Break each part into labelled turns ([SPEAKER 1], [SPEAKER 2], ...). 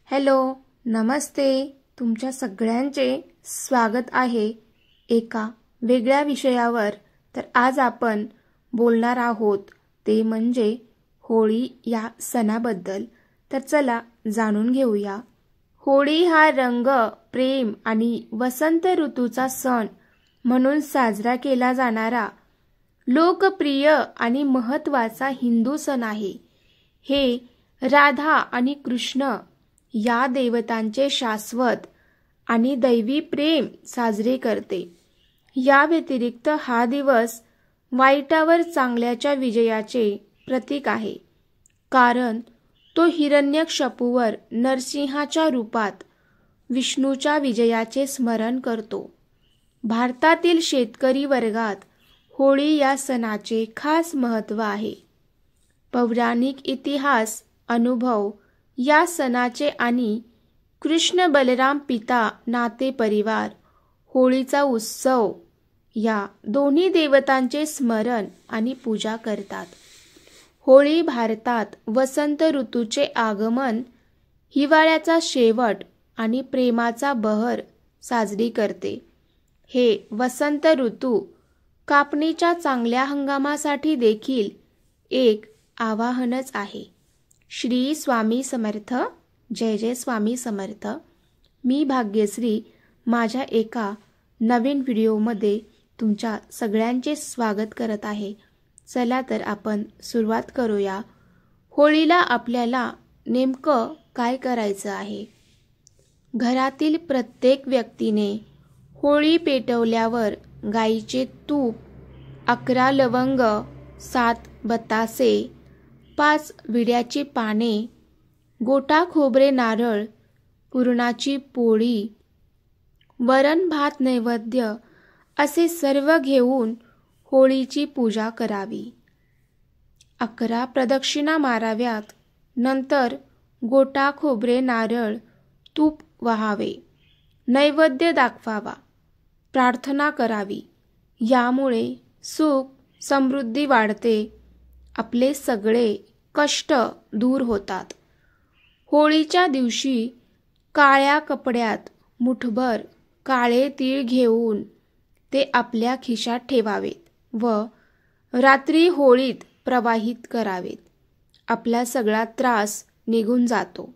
[SPEAKER 1] Hello, नमस्ते. तुमच्या सगळ्यांचे स्वागत आहे एका वेगळ्या विषयावर. तर आज आपण बोलणार आहोत ते म्हणजे होळी या सणाबद्दल. तर चला जाणून घेऊया. होळी हा रंग, प्रेम आणि वसंत ऋतूचा सण म्हणून साजरा केला जाणारा लोकप्रिय आणि महत्त्वाचा हिंदू सण आहे. हे राधा आणि कृष्ण या देवतांचे शाश्वत आणि दैवी प्रेम साजरे करते. या व्यतिरिक्त हा दिवस वाईटावर चांगल्याच्या विजयाचे प्रतीक आहे, कारण तो हिरण्यकशिपूवर नरसिंहाच्या रूपात विष्णूच्या विजयाचे स्मरण करतो. भारतातील शेतकरी वर्गात होळी या सणाचे खास महत्त्व आहे. पौराणिक इतिहास, अनुभव या सणाचे आणि कृष्ण बलराम पिता नाते परिवार होळीचा उत्सव या दोन्ही देवतांचे स्मरण आणि पूजा करतात. होळी भारतात वसंत ऋतूचे आगमन, हिवाळ्याचा शेवट आणि प्रेमाचा बहर साजरी करते. हे वसंत ऋतू कापणीच्या चांगल्या हंगामासाठी देखील एक आवाहनच आहे. श्री स्वामी समर्थ. जय जय स्वामी समर्थ. मी भाग्यश्री माझ्या एका नवीन व्हिडिओमध्ये तुमच्या सगळ्यांचे स्वागत करत आहे. चला तर आपण सुरुवात करूया. होळीला आपल्याला नेमकं काय करायचं आहे? घरातील प्रत्येक व्यक्तीने होळी पेटवल्यावर गाईचे तूप, 11 लवंग, 7 बतासे, 5 विड्याची पाने, गोटा खोबरे, नारळ, पुरणाची पोळी, वरण भात नैवेद्य असे सर्व घेऊन होळीची पूजा करावी. 11 प्रदक्षिणा माराव्यात. नंतर गोटा खोबरे, नारळ, तूप वाहावे, नैवेद्य दाखवावा, प्रार्थना करावी. यामुळे सुख समृद्धी वाढते, आपले सगळे कष्ट दूर होतात. होळीच्या दिवशी काळ्या कपड्यात मुठभर काळे तीळ घेऊन ते आपल्या खिशात ठेवावेत व रात्री होळीत प्रवाहित करावेत. आपला सगळा त्रास निघून जातो.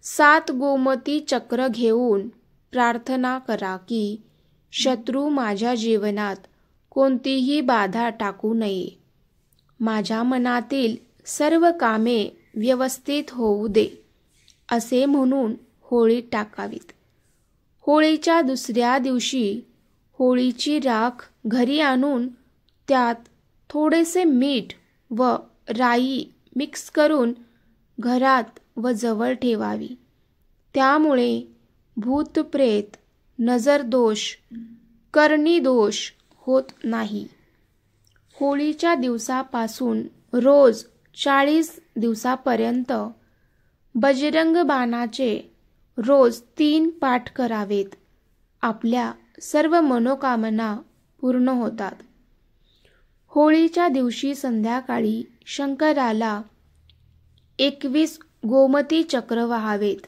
[SPEAKER 1] 7 गोमती चक्र घेऊन प्रार्थना करा की शत्रू माझ्या जीवनात कोणतीही बाधा टाकू नये, माझ्या मनातील सर्व कामे व्यवस्थित होऊ दे, असे म्हणून होळी टाकावीत. होळीच्या दुसऱ्या दिवशी होळीची राख घरी आणून त्यात थोडेसे मीठ व राई मिक्स करून घरात व जवळ ठेवावी. त्यामुळे भूतप्रेत, नजरदोष, करणी दोष होत नाही. होळीच्या दिवसापासून रोज 40 दिवसापर्यंत बजरंग बाणाचे रोज 3 पाठ करावेत. आपल्या सर्व मनोकामना पूर्ण होतात. होळीच्या दिवशी संध्याकाळी शंकराला 21 गोमती चक्र वाहावेत.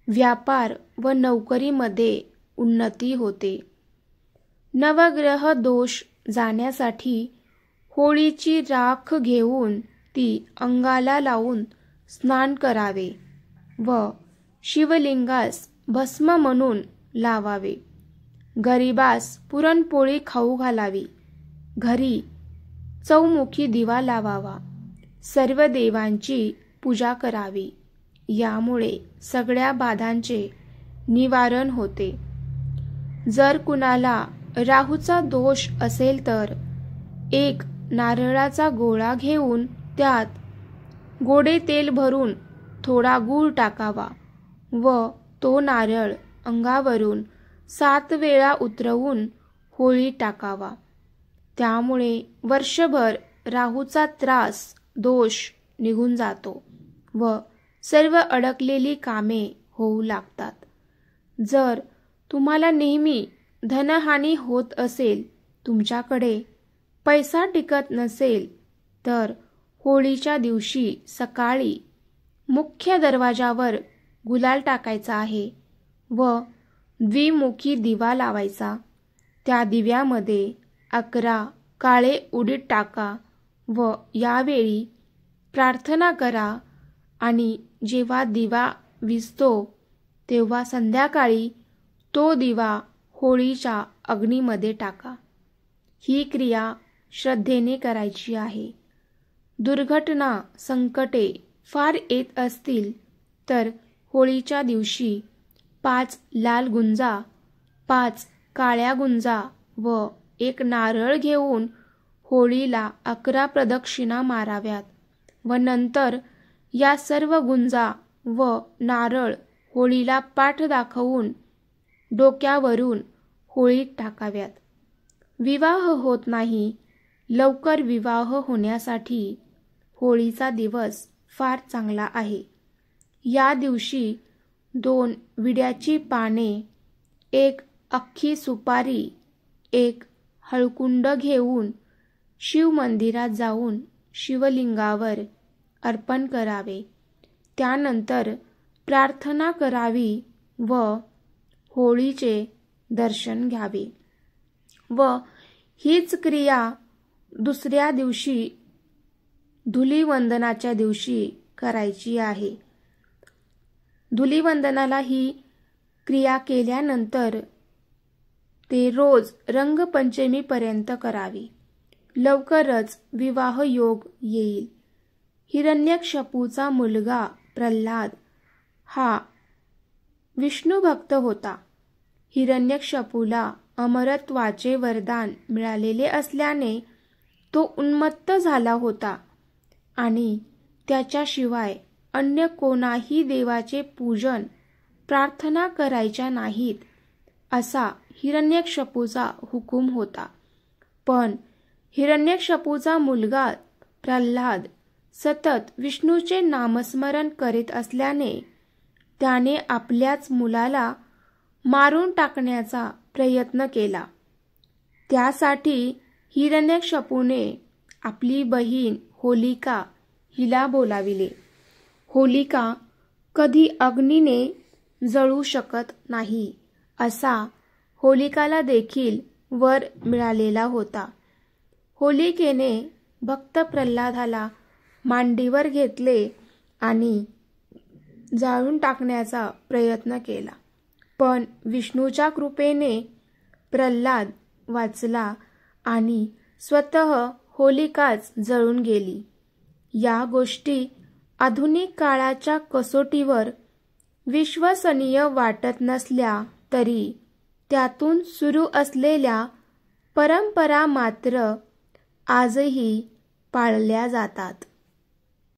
[SPEAKER 1] व्यापार व नोकरीमध्ये उन्नती होते. नवग्रह दोष जाण्यासाठी होळीची राख घेऊन ती अंगाला लावून स्नान करावे व शिवलिंगास भस्म म्हणून लावावे. गरिबास पुरणपोळी खाऊ घालावी. घरी चौमुखी दिवा लावावा. सर्व देवांची पूजा करावी. यामुळे सगळ्या बाधांचे निवारण होते. जर कुणाला राहूचा दोष असेल तर एक नारळाचा गोळा घेऊन त्यात गोडे तेल भरून थोडा गूळ टाकावा व तो नारळ अंगावरून 7 वेळा उतरवून होळी टाकावा. त्यामुळे वर्षभर राहूचा त्रास, दोष निघून जातो व सर्व अडकलेली कामे होऊ लागतात. जर तुम्हाला नेहमी धनहानी होत असेल, तुमच्याकडे पैसा टिकत नसेल, तर होळीच्या दिवशी सकाळी मुख्य दरवाजावर गुलाल टाकायचा आहे व द्विमुखी दिवा लावायचा. त्या दिव्यामध्ये 11 काळे उडीद टाका व यावेळी प्रार्थना करा आणि जेव्हा दिवा विझतो तेव्हा संध्याकाळी तो दिवा होळीच्या अग्नीमध्ये टाका. ही क्रिया श्रद्धेने करायची आहे. दुर्घटना संकटे फार येत असतील तर होळीच्या दिवशी 5 लाल गुंजा, 5 काळ्या गुंजा व 1 नारळ घेऊन होळीला 11 प्रदक्षिणा माराव्यात व नंतर या सर्व गुंजा व नारळ होळीला पाठ दाखवून डोक्यावरून होळीत टाकाव्यात. विवाह होत नाही, लवकर विवाह होण्यासाठी होळीचा दिवस फार चांगला आहे. या दिवशी 2 विड्याची पाने, 1 अख्खी सुपारी, 1 हळकुंड घेऊन शिव मंदिरात जाऊन शिवलिंगावर अर्पण करावे. त्यानंतर प्रार्थना करावी व होळीचे दर्शन घ्यावे व हीच क्रिया दुसऱ्या दिवशी धुलीवंदनाच्या दिवशी करायची आहे. धुलीवंदनाला ही क्रिया केल्यानंतर ते रोज रंगपंचमीपर्यंत करावी. लवकरच विवाह योग येईल. हिरण्यकश्यपूचा मुलगा प्रल्हाद हा विष्णू भक्त होता. हिरण्यकश्यपूला अमरत्वाचे वरदान मिळालेले असल्याने तो उन्मत्त झाला होता आणि त्याच्याशिवाय अन्य कोणाही देवाचे पूजन प्रार्थना करायच्या नाहीत असा हिरण्यकश्यपूचा हुकूम होता. पण हिरण्यकश्यपूचा मुलगा प्रल्हाद सतत विष्णूचे नामस्मरण करीत असल्याने त्याने आपल्याच मुलाला मारून टाकण्याचा प्रयत्न केला. त्यासाठी हिरण्यकश्यपूने आपली बहीण होलिका हिला बोलाविले. होलिका कधी अग्नीने जळू शकत नाही असा होलिकाला देखील वर मिळालेला होता. होलिकेने भक्त प्रल्हादाला मांडीवर घेतले आणि जाळून टाकण्याचा प्रयत्न केला. पण विष्णूच्या कृपेने प्रल्हाद वाचला आणि स्वतः होलिकाच जळून गेली. या गोष्टी आधुनिक काळाच्या कसोटीवर विश्वसनीय वाटत नसल्या तरी त्यातून सुरू असलेल्या परंपरा मात्र आजही पाळल्या जातात.